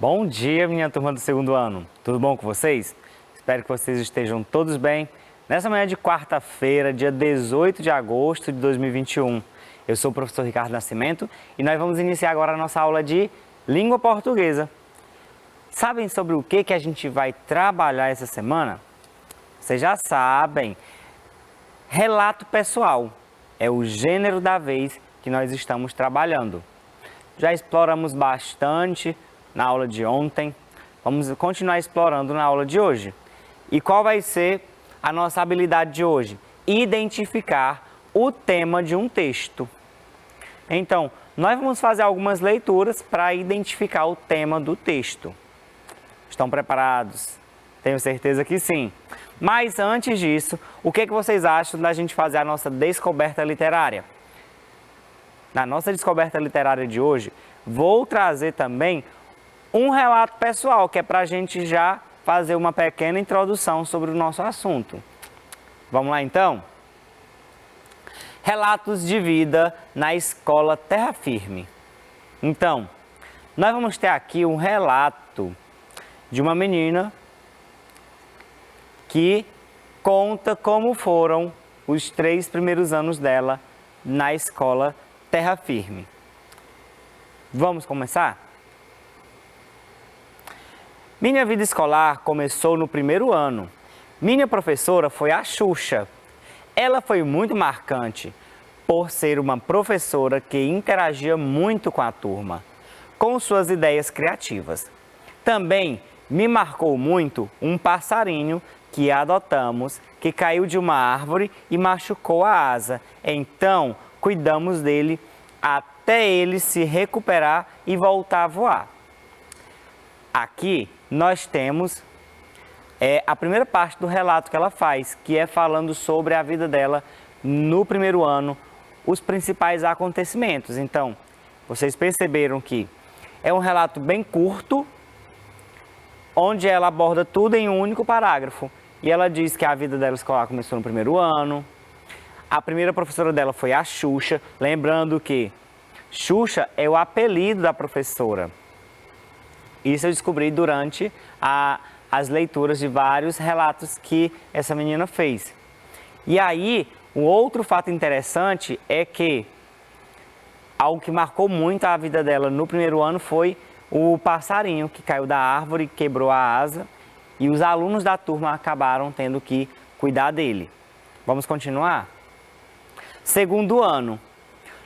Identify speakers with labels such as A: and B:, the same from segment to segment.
A: Bom dia, minha turma do segundo ano. Tudo bom com vocês? Espero que vocês estejam todos bem. Nessa manhã de quarta-feira, dia 18 de agosto de 2021, eu sou o professor Ricardo Nascimento e nós vamos iniciar agora a nossa aula de língua portuguesa. Sabem sobre o que a gente vai trabalhar essa semana? Vocês já sabem. Relato pessoal é o gênero da vez que nós estamos trabalhando. Já exploramos bastante na aula de ontem, vamos continuar explorando na aula de hoje. E qual vai ser a nossa habilidade de hoje? Identificar o tema de um texto. Então, nós vamos fazer algumas leituras para identificar o tema do texto. Estão preparados? Tenho certeza que sim. Mas antes disso, o que vocês acham da gente fazer a nossa descoberta literária? Na nossa descoberta literária de hoje, vou trazer também um relato pessoal, que é para a gente já fazer uma pequena introdução sobre o nosso assunto. Vamos lá então? Relatos de vida na escola Terra Firme. Então, nós vamos ter aqui um relato de uma menina que conta como foram os 3 primeiros anos dela na escola Terra Firme. Vamos começar? Minha vida escolar começou no primeiro ano. Minha professora foi a Xuxa. Ela foi muito marcante por ser uma professora que interagia muito com a turma, com suas ideias criativas. Também me marcou muito um passarinho que adotamos, que caiu de uma árvore e machucou a asa. Então, cuidamos dele até ele se recuperar e voltar a voar. Aqui nós temos a primeira parte do relato que ela faz, que é falando sobre a vida dela no primeiro ano, os principais acontecimentos. Então, vocês perceberam que é um relato bem curto, onde ela aborda tudo em um único parágrafo. E ela diz que a vida dela escolar começou no primeiro ano. A primeira professora dela foi a Xuxa, lembrando que Xuxa é o apelido da professora. Isso eu descobri durante as leituras de vários relatos que essa menina fez. E aí, um outro fato interessante é que algo que marcou muito a vida dela no primeiro ano foi o passarinho que caiu da árvore, quebrou a asa e os alunos da turma acabaram tendo que cuidar dele. Vamos continuar? Segundo ano.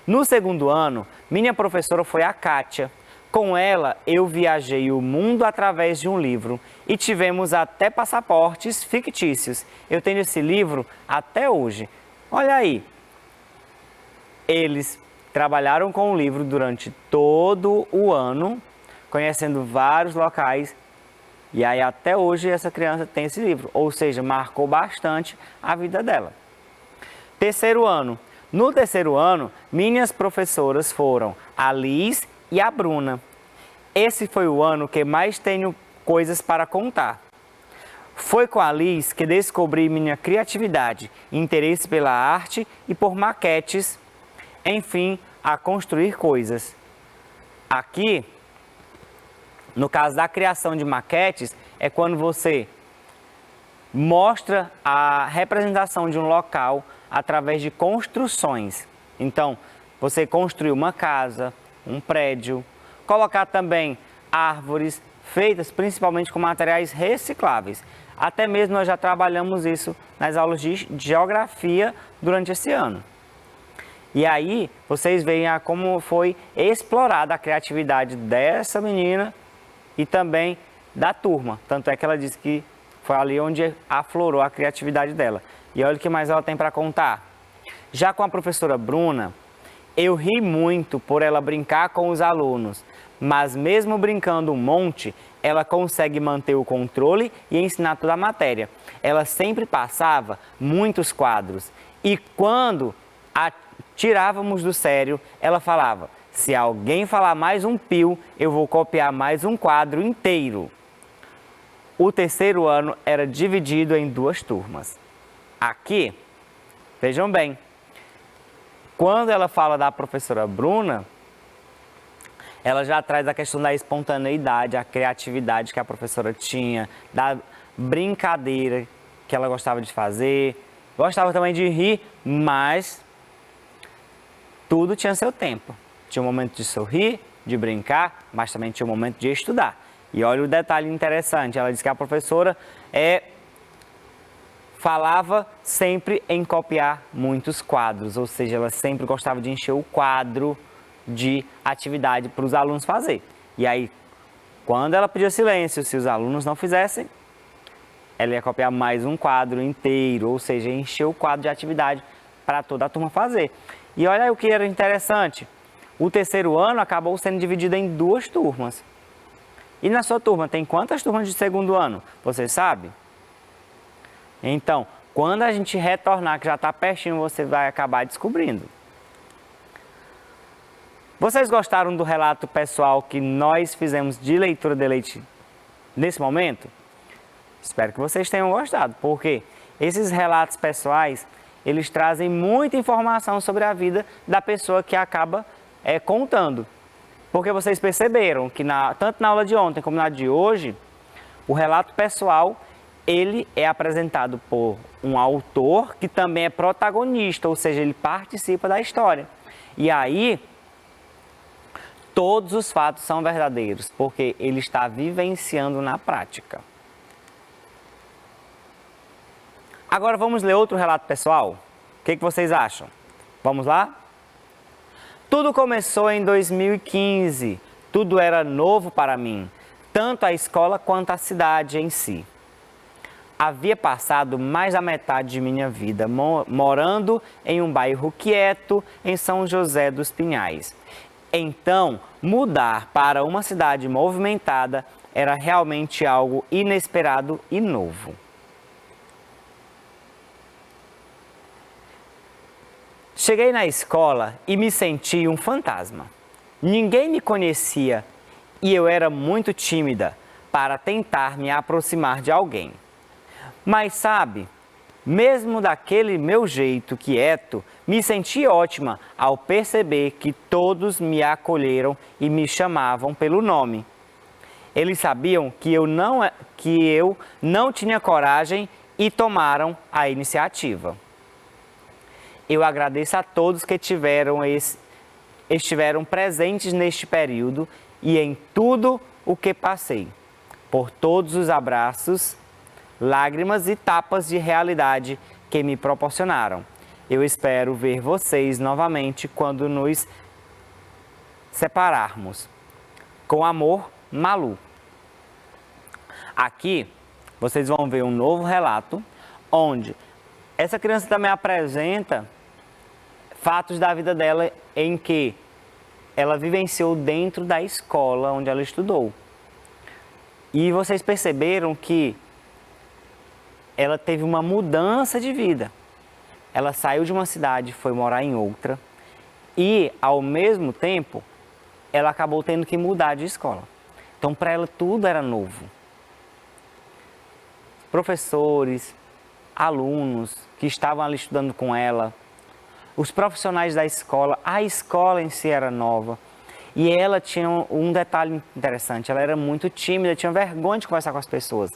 A: No segundo ano, minha professora foi a Kátia. Com ela, eu viajei o mundo através de um livro e tivemos até passaportes fictícios. Eu tenho esse livro até hoje. Olha aí, eles trabalharam com o livro durante todo o ano, conhecendo vários locais, e aí até hoje essa criança tem esse livro, ou seja, marcou bastante a vida dela. Terceiro ano. No terceiro ano, minhas professoras foram a Liz e a Bruna. Esse foi o ano que mais tenho coisas para contar. Foi com a Liz que descobri minha criatividade, interesse pela arte e por maquetes, enfim, a construir coisas. Aqui, no caso da criação de maquetes, é quando você mostra a representação de um local através de construções. Então, você construir uma casa, um prédio, colocar também árvores feitas principalmente com materiais recicláveis. Até mesmo nós já trabalhamos isso nas aulas de geografia durante esse ano. E aí, vocês veem como foi explorada a criatividade dessa menina e também da turma. Tanto é que ela disse que foi ali onde aflorou a criatividade dela. E olha o que mais ela tem para contar. Já com a professora Bruna, eu ri muito por ela brincar com os alunos, mas mesmo brincando um monte, ela consegue manter o controle e ensinar toda a matéria. Ela sempre passava muitos quadros e quando a tirávamos do sério, ela falava: se alguém falar mais um pio, eu vou copiar mais um quadro inteiro. O terceiro ano era dividido em 2 turmas. Aqui, vejam bem, quando ela fala da professora Bruna, ela já traz a questão da espontaneidade, a criatividade que a professora tinha, da brincadeira que ela gostava de fazer, gostava também de rir, mas tudo tinha seu tempo. Tinha um momento de sorrir, de brincar, mas também tinha um momento de estudar. E olha o detalhe interessante, ela disse que a professora falava sempre em copiar muitos quadros, ou seja, ela sempre gostava de encher o quadro de atividade para os alunos fazer. E aí, quando ela pedia silêncio, se os alunos não fizessem, ela ia copiar mais um quadro inteiro, ou seja, encher o quadro de atividade para toda a turma fazer. E olha aí o que era interessante, o terceiro ano acabou sendo dividido em 2 turmas. E na sua turma tem quantas turmas de segundo ano? Você sabe? Então, quando a gente retornar, que já está pertinho, você vai acabar descobrindo. Vocês gostaram do relato pessoal que nós fizemos de leitura de leite nesse momento? Espero que vocês tenham gostado, porque esses relatos pessoais, eles trazem muita informação sobre a vida da pessoa que acaba contando. Porque vocês perceberam que tanto na aula de ontem como na de hoje, o relato pessoal, ele é apresentado por um autor que também é protagonista, ou seja, ele participa da história. E aí, todos os fatos são verdadeiros, porque ele está vivenciando na prática. Agora vamos ler outro relato pessoal? O que vocês acham? Vamos lá? Tudo começou em 2015. Tudo era novo para mim, tanto a escola quanto a cidade em si. Havia passado mais da metade de minha vida morando em um bairro quieto em São José dos Pinhais. Então, mudar para uma cidade movimentada era realmente algo inesperado e novo. Cheguei na escola e me senti um fantasma. Ninguém me conhecia e eu era muito tímida para tentar me aproximar de alguém. Mas sabe, mesmo daquele meu jeito quieto, me senti ótima ao perceber que todos me acolheram e me chamavam pelo nome. Eles sabiam que eu não tinha coragem e tomaram a iniciativa. Eu agradeço a todos que estiveram presentes neste período e em tudo o que passei, por todos os abraços, lágrimas e tapas de realidade que me proporcionaram. Eu espero ver vocês novamente quando nos separarmos. Com amor, Malu. Aqui vocês vão ver um novo relato, onde essa criança também apresenta fatos da vida dela em que ela vivenciou dentro da escola onde ela estudou. E vocês perceberam que ela teve uma mudança de vida. Ela saiu de uma cidade e foi morar em outra. E, ao mesmo tempo, ela acabou tendo que mudar de escola. Então, para ela, tudo era novo. Professores, alunos que estavam ali estudando com ela, os profissionais da escola, a escola em si era nova. E ela tinha um detalhe interessante, ela era muito tímida, tinha vergonha de conversar com as pessoas.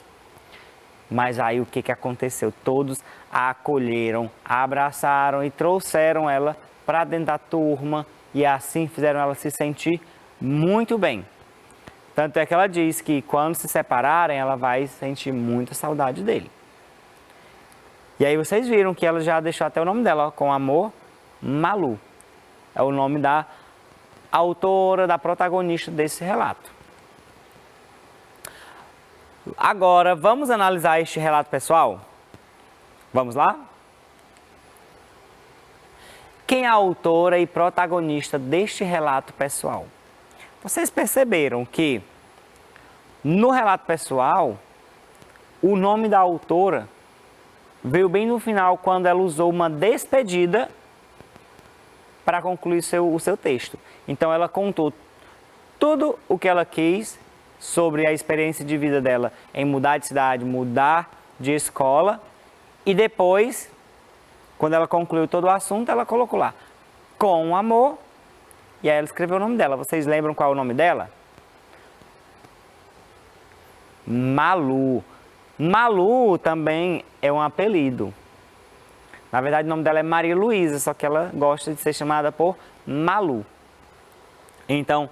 A: Mas aí o que aconteceu? Todos a acolheram, a abraçaram e trouxeram ela para dentro da turma e assim fizeram ela se sentir muito bem. Tanto é que ela diz que quando se separarem, ela vai sentir muita saudade dele. E aí vocês viram que ela já deixou até o nome dela, com amor, Malu. É o nome da autora, da protagonista desse relato. Agora, vamos analisar este relato pessoal? Vamos lá? Quem é a autora e protagonista deste relato pessoal? Vocês perceberam que no relato pessoal, o nome da autora veio bem no final, quando ela usou uma despedida para concluir o seu texto. Então, ela contou tudo o que ela quis sobre a experiência de vida dela em mudar de cidade, mudar de escola. E depois, quando ela concluiu todo o assunto, ela colocou lá: com amor, e aí ela escreveu o nome dela. Vocês lembram qual é o nome dela? Malu. Malu também é um apelido. Na verdade, o nome dela é Maria Luísa, só que ela gosta de ser chamada por Malu. Então,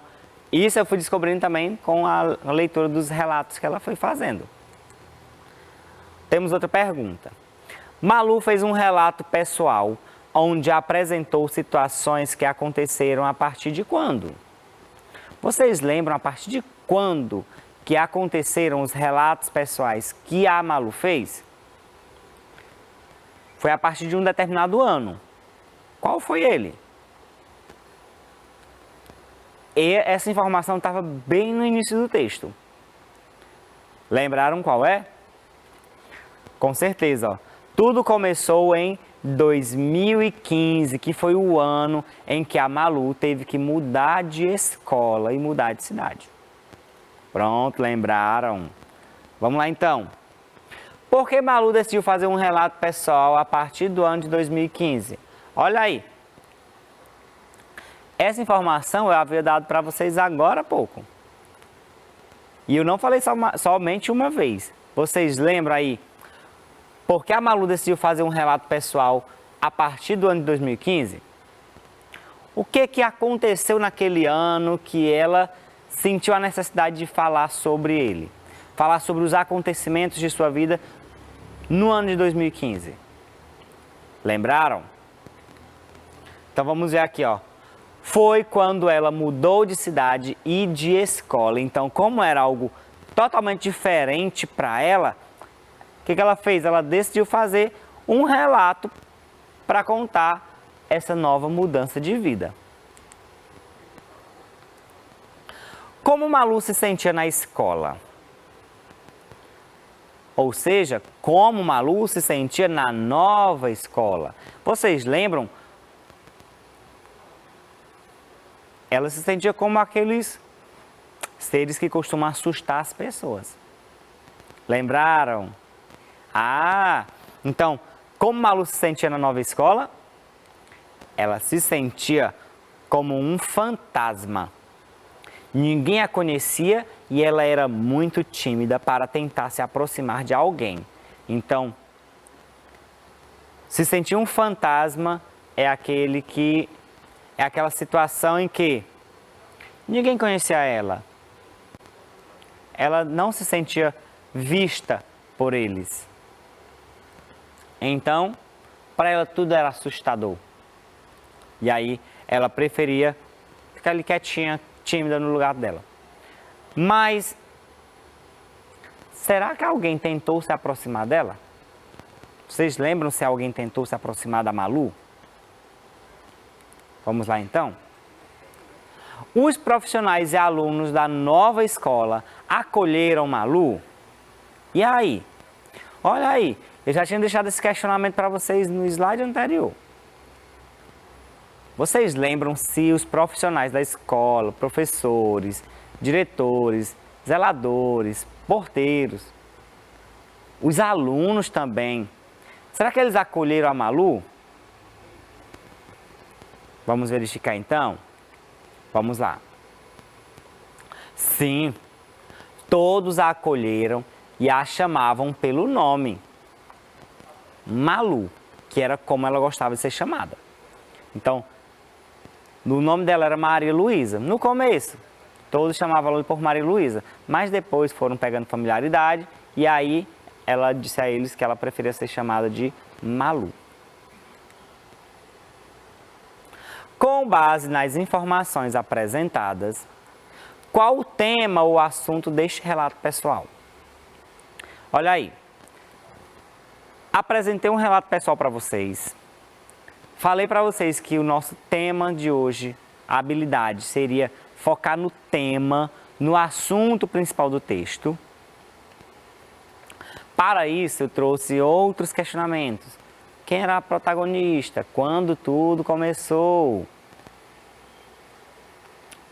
A: isso eu fui descobrindo também com a leitura dos relatos que ela foi fazendo. Temos outra pergunta. Malu fez um relato pessoal onde apresentou situações que aconteceram a partir de quando? Vocês lembram a partir de quando que aconteceram os relatos pessoais que a Malu fez? Foi a partir de um determinado ano. Qual foi ele? E essa informação estava bem no início do texto. Lembraram qual é? Com certeza, ó. Tudo começou em 2015, que foi o ano em que a Malu teve que mudar de escola e mudar de cidade. Pronto, lembraram? Vamos lá então. Por que Malu decidiu fazer um relato pessoal a partir do ano de 2015? Olha aí. Essa informação eu havia dado para vocês agora há pouco. E eu não falei somente uma vez. Vocês lembram aí? Por que a Malu decidiu fazer um relato pessoal a partir do ano de 2015? O que aconteceu naquele ano que ela sentiu a necessidade de falar sobre ele? Falar sobre os acontecimentos de sua vida no ano de 2015. Lembraram? Então vamos ver aqui, ó. Foi quando ela mudou de cidade e de escola. Então, como era algo totalmente diferente para ela, o que ela fez? Ela decidiu fazer um relato para contar essa nova mudança de vida. Como Malu se sentia na escola? Ou seja, como Malu se sentia na nova escola? Vocês lembram? Ela se sentia como aqueles seres que costumam assustar as pessoas. Lembraram? Ah, então, como Malu se sentia na nova escola? Ela se sentia como um fantasma. Ninguém a conhecia e ela era muito tímida para tentar se aproximar de alguém. Então, se sentir um fantasma é aquela situação em que ninguém conhecia ela. Ela não se sentia vista por eles. Então, para ela tudo era assustador. E aí ela preferia ficar ali quietinha, tímida no lugar dela. Mas será que alguém tentou se aproximar dela? Vocês lembram se alguém tentou se aproximar da Malu? Vamos lá então? Os profissionais e alunos da nova escola acolheram Malu? E aí? Olha aí, eu já tinha deixado esse questionamento para vocês no slide anterior. Vocês lembram se os profissionais da escola, professores, diretores, zeladores, porteiros, os alunos também, será que eles acolheram a Malu? Vamos verificar então? Vamos lá. Sim, todos a acolheram e a chamavam pelo nome. Malu, que era como ela gostava de ser chamada. Então, o nome dela era Maria Luísa. No começo, todos chamavam ela por Maria Luísa, mas depois foram pegando familiaridade e aí ela disse a eles que ela preferia ser chamada de Malu. Com base nas informações apresentadas, qual o tema ou assunto deste relato pessoal? Olha aí, apresentei um relato pessoal para vocês. Falei para vocês que o nosso tema de hoje, a habilidade, seria focar no tema, no assunto principal do texto. Para isso, eu trouxe outros questionamentos. Quem era a protagonista? Quando tudo começou?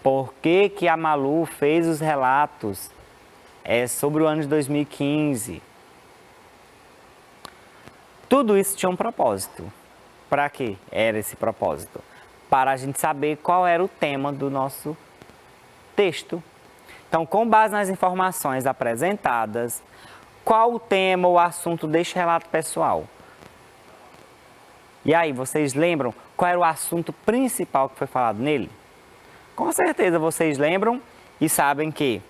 A: Por que a Malu fez os relatos sobre o ano de 2015? Tudo isso tinha um propósito. Para que era esse propósito? para a gente saber qual era o tema do nosso texto. Então, com base nas informações apresentadas, qual o tema ou assunto deste relato pessoal? E aí, vocês lembram qual era o assunto principal que foi falado nele? Com certeza vocês lembram e sabem que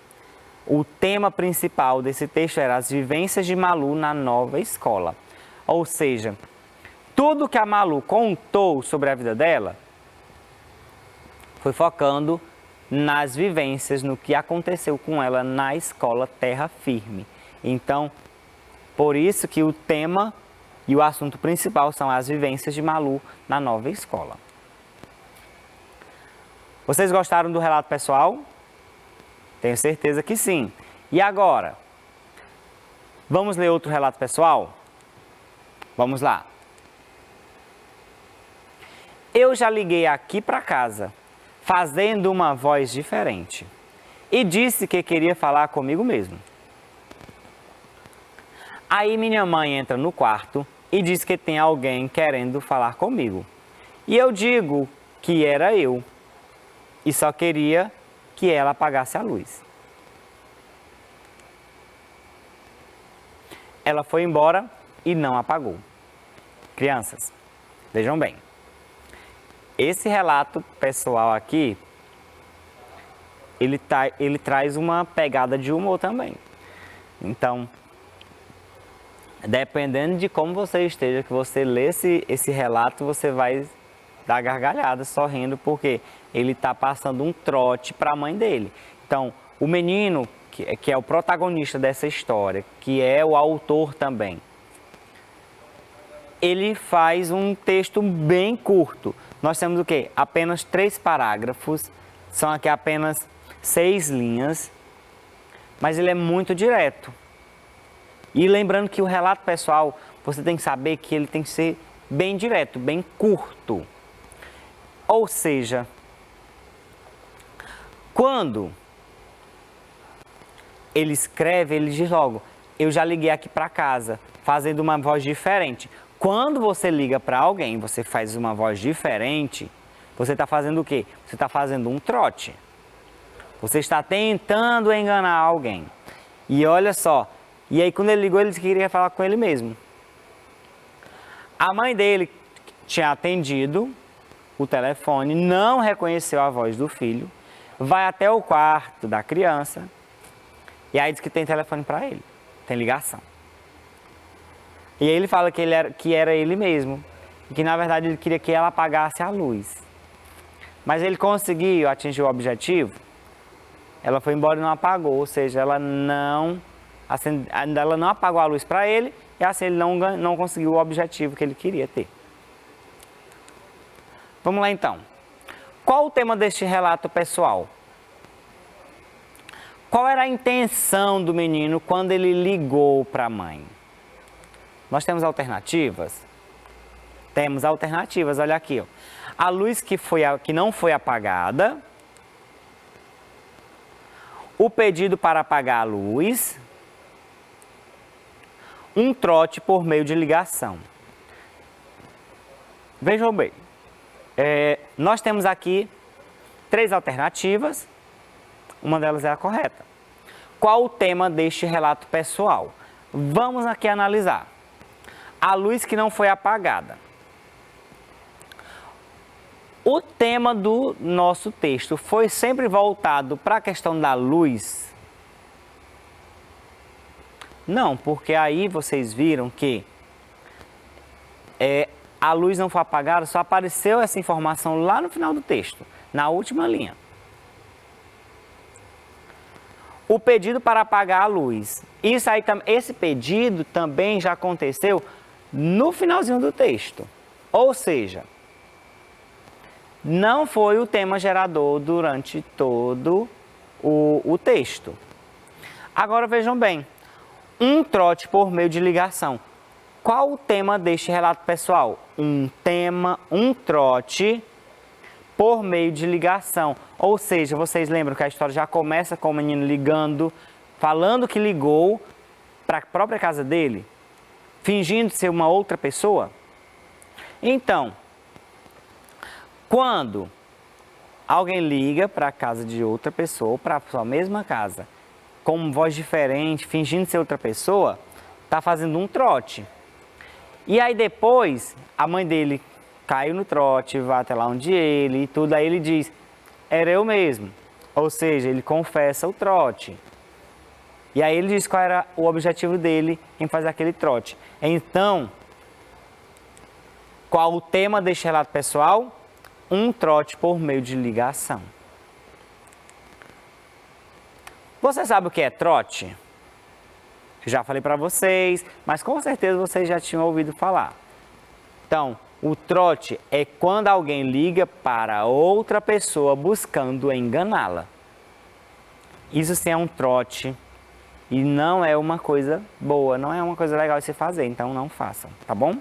A: o tema principal desse texto era as vivências de Malu na nova escola. Ou seja, tudo que a Malu contou sobre a vida dela foi focando nas vivências, no que aconteceu com ela na escola Terra Firme. Então, por isso que o tema e o assunto principal são as vivências de Malu na nova escola. Vocês gostaram do relato pessoal? Tenho certeza que sim. E agora? Vamos ler outro relato pessoal? Vamos lá. Eu já liguei aqui para casa, fazendo uma voz diferente, e disse que queria falar comigo mesmo. Aí minha mãe entra no quarto e diz que tem alguém querendo falar comigo. E eu digo que era eu, e só queria que ela apagasse a luz. Ela foi embora e não apagou. Crianças, vejam bem. Esse relato pessoal aqui, ele traz uma pegada de humor também. Então, dependendo de como você esteja, que você lê esse relato, você vai dar gargalhada, sorrindo, porque ele está passando um trote para a mãe dele. Então, o menino, que é o protagonista dessa história, que é o autor também, ele faz um texto bem curto. Nós temos o quê? Apenas 3 parágrafos, são aqui apenas 6 linhas, mas ele é muito direto. E lembrando que o relato pessoal, você tem que saber que ele tem que ser bem direto, bem curto. Ou seja, quando ele escreve, ele diz logo, eu já liguei aqui para casa, fazendo uma voz diferente. Quando você liga para alguém, você faz uma voz diferente, você está fazendo o quê? Você está fazendo um trote. Você está tentando enganar alguém. E olha só, e aí quando ele ligou, ele queria falar com ele mesmo. A mãe dele tinha atendido o telefone, não reconheceu a voz do filho, vai até o quarto da criança, e aí diz que tem telefone para ele, tem ligação. E aí ele fala que era ele mesmo, e que na verdade ele queria que ela apagasse a luz. Mas ele conseguiu atingir o objetivo, ela foi embora e não apagou, ou seja, ela não apagou a luz para ele, e assim ele não conseguiu o objetivo que ele queria ter. Vamos lá então. Qual o tema deste relato pessoal? Qual era a intenção do menino quando ele ligou para a mãe? Nós temos alternativas? Temos alternativas, olha aqui. Ó. A luz que não foi apagada, o pedido para apagar a luz, um trote por meio de ligação. Vejam bem, nós temos aqui 3 alternativas, uma delas é a correta. Qual o tema deste relato pessoal? Vamos aqui analisar. A luz que não foi apagada. O tema do nosso texto foi sempre voltado para a questão da luz? Não, porque aí vocês viram que a luz não foi apagada, só apareceu essa informação lá no final do texto, na última linha. O pedido para apagar a luz. Esse pedido também já aconteceu no finalzinho do texto. Ou seja, não foi o tema gerador durante todo o texto. Agora vejam bem, um trote por meio de ligação. Qual o tema deste relato pessoal? Um trote por meio de ligação. Ou seja, vocês lembram que a história já começa com o menino ligando, falando que ligou para a própria casa dele, fingindo ser uma outra pessoa? Então, Quando alguém liga para a casa de outra pessoa, ou para a sua mesma casa, com voz diferente, fingindo ser outra pessoa, está fazendo um trote. E aí depois, a mãe dele caiu no trote, vai até lá onde ele e tudo, aí ele diz, era eu mesmo. Ou seja, ele confessa o trote. E aí ele diz qual era o objetivo dele em fazer aquele trote. Então, qual o tema deste relato pessoal? Um trote por meio de ligação. Você sabe o que é trote? Já falei para vocês, mas com certeza vocês já tinham ouvido falar. Então, o trote é quando alguém liga para outra pessoa buscando enganá-la. Isso sim é um trote e não é uma coisa boa, não é uma coisa legal de se fazer, então não façam, tá bom?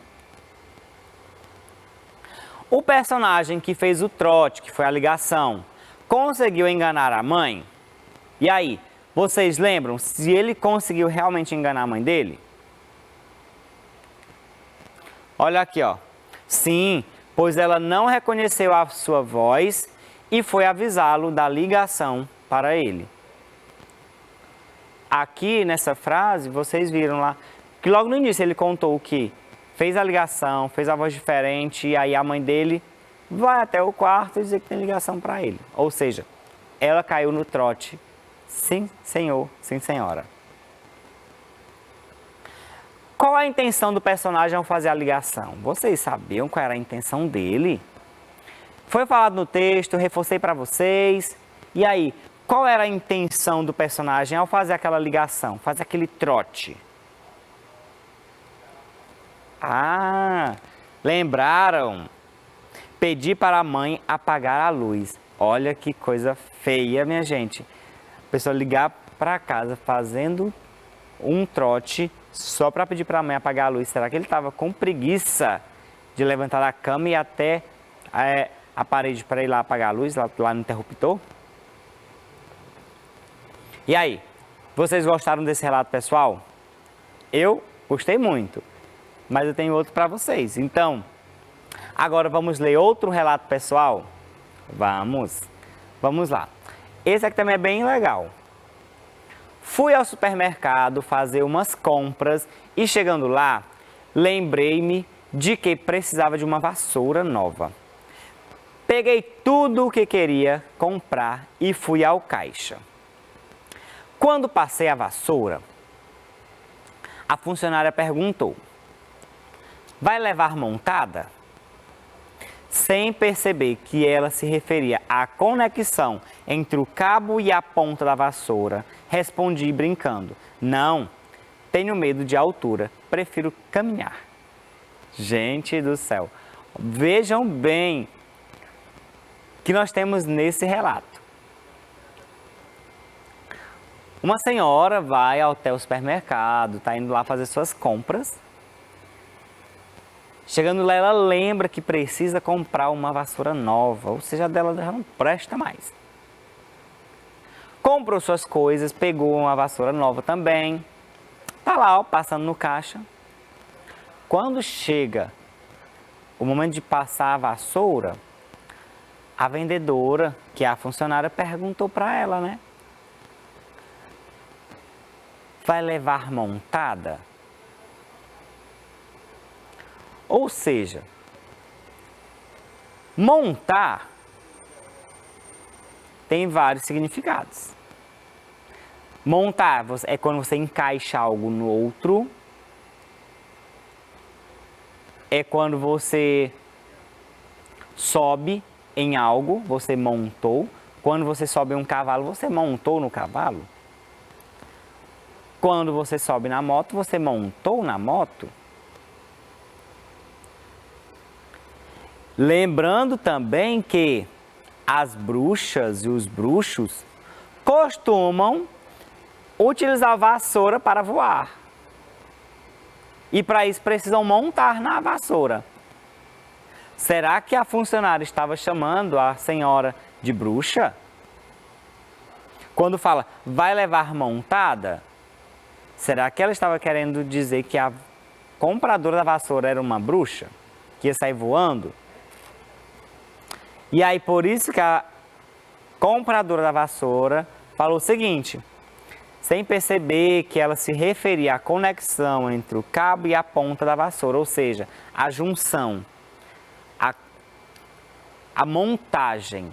A: O personagem que fez o trote, que foi a ligação, conseguiu enganar a mãe? E aí, vocês lembram se ele conseguiu realmente enganar a mãe dele? Olha aqui, ó. Sim, pois ela não reconheceu a sua voz e foi avisá-lo da ligação para ele. Aqui nessa frase, vocês viram lá, que logo no início ele contou que fez a ligação, fez a voz diferente e aí a mãe dele vai até o quarto e dizer que tem ligação para ele. Ou seja, ela caiu no trote. Sim, senhor, sim, senhora. Qual a intenção do personagem ao fazer a ligação? Vocês sabiam qual era a intenção dele? Foi falado no texto, reforcei para vocês. E aí, qual era a intenção do personagem ao fazer aquela ligação, fazer aquele trote? Ah, lembraram? Pedir para a mãe apagar a luz. Olha que coisa feia, minha gente. A pessoa ligar para casa fazendo um trote só para pedir para a mãe apagar a luz. Será que ele estava com preguiça de levantar da cama e ir até a parede para ir lá apagar a luz, lá no interruptor? E aí, vocês gostaram desse relato pessoal? Eu gostei muito, mas eu tenho outro para vocês. Então, agora vamos ler outro relato pessoal? Vamos lá. Esse aqui também é bem legal. Fui ao supermercado fazer umas compras e chegando lá, lembrei-me de que precisava de uma vassoura nova. Peguei tudo o que queria comprar e fui ao caixa. Quando passei a vassoura, a funcionária perguntou, vai levar montada? Sem perceber que ela se referia à conexão entre o cabo e a ponta da vassoura, respondi brincando, não, tenho medo de altura, prefiro caminhar. Gente do céu, vejam bem o que nós temos nesse relato. Uma senhora vai até o supermercado, está indo lá fazer suas compras. Chegando lá, ela lembra que precisa comprar uma vassoura nova, ou seja, a dela já não presta mais. Comprou suas coisas, pegou uma vassoura nova também. Está lá, ó, passando no caixa. Quando chega o momento de passar a vassoura, a vendedora, que é a funcionária, perguntou para ela, né? Vai levar montada? Ou seja, montar tem vários significados. Montar é quando você encaixa algo no outro. É quando você sobe em algo, você montou. Quando você sobe em um cavalo, você montou no cavalo. Quando você sobe na moto, você montou na moto. Lembrando também que as bruxas e os bruxos costumam utilizar a vassoura para voar. E para isso precisam montar na vassoura. Será que a funcionária estava chamando a senhora de bruxa? Quando fala, vai levar montada? Será que ela estava querendo dizer que a compradora da vassoura era uma bruxa? Que ia sair voando? E aí, por isso que a compradora da vassoura falou o seguinte, sem perceber que ela se referia à conexão entre o cabo e a ponta da vassoura, ou seja, a junção, a montagem.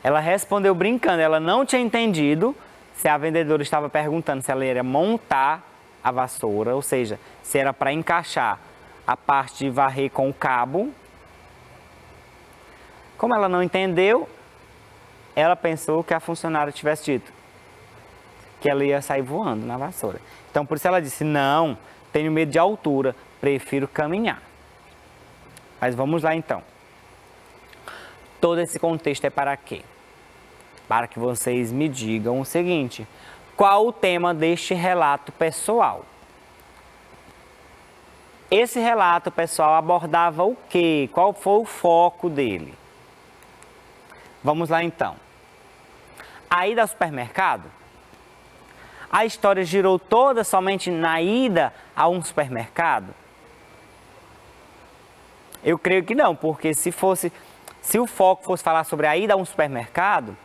A: Ela respondeu brincando, ela não tinha entendido se a vendedora estava perguntando se ela ia montar a vassoura, ou seja, se era para encaixar a parte de varrer com o cabo. Como ela não entendeu, ela pensou que a funcionária tivesse dito que ela ia sair voando na vassoura. Então, por isso ela disse, não, tenho medo de altura, prefiro caminhar. Mas vamos lá então. Todo esse contexto é para quê? Para que vocês me digam o seguinte, qual o tema deste relato pessoal? Esse relato pessoal abordava o quê? Qual foi o foco dele? Vamos lá então. A ida ao supermercado? A história girou toda somente na ida a um supermercado? Eu creio que não, porque se o foco fosse falar sobre a ida a um supermercado,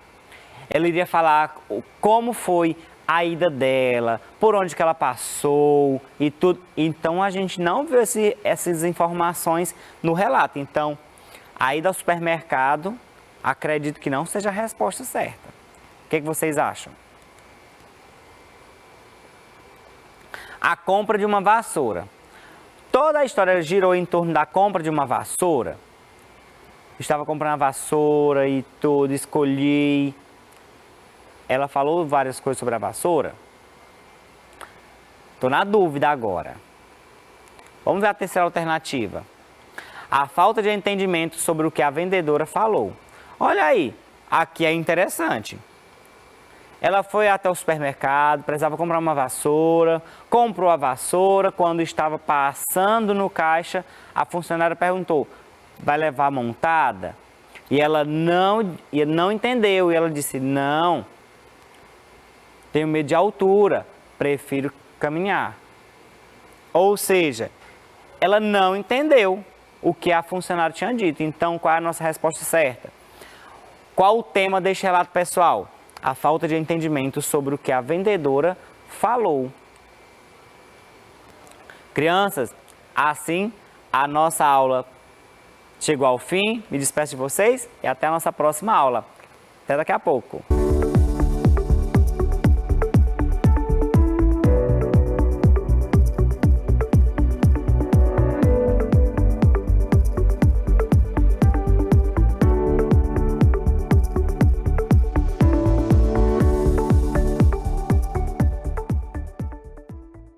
A: ela iria falar como foi a ida dela, por onde que ela passou e tudo. Então a gente não viu essas informações no relato. Então, a ida ao supermercado, acredito que não seja a resposta certa. O que vocês acham? A compra de uma vassoura. Toda a história girou em torno da compra de uma vassoura. Estava comprando a vassoura e tudo, escolhi. Ela falou várias coisas sobre a vassoura. Estou na dúvida agora. Vamos ver a terceira alternativa. A falta de entendimento sobre o que a vendedora falou. Olha aí, aqui é interessante. Ela foi até o supermercado, precisava comprar uma vassoura, comprou a vassoura, quando estava passando no caixa, a funcionária perguntou, vai levar montada? E ela não entendeu, e ela disse, não, tenho medo de altura, prefiro caminhar. Ou seja, ela não entendeu o que a funcionária tinha dito. Então, qual é a nossa resposta certa? Qual o tema deste relato pessoal? A falta de entendimento sobre o que a vendedora falou. Crianças, assim a nossa aula chegou ao fim. Me despeço de vocês e até a nossa próxima aula. Até daqui a pouco.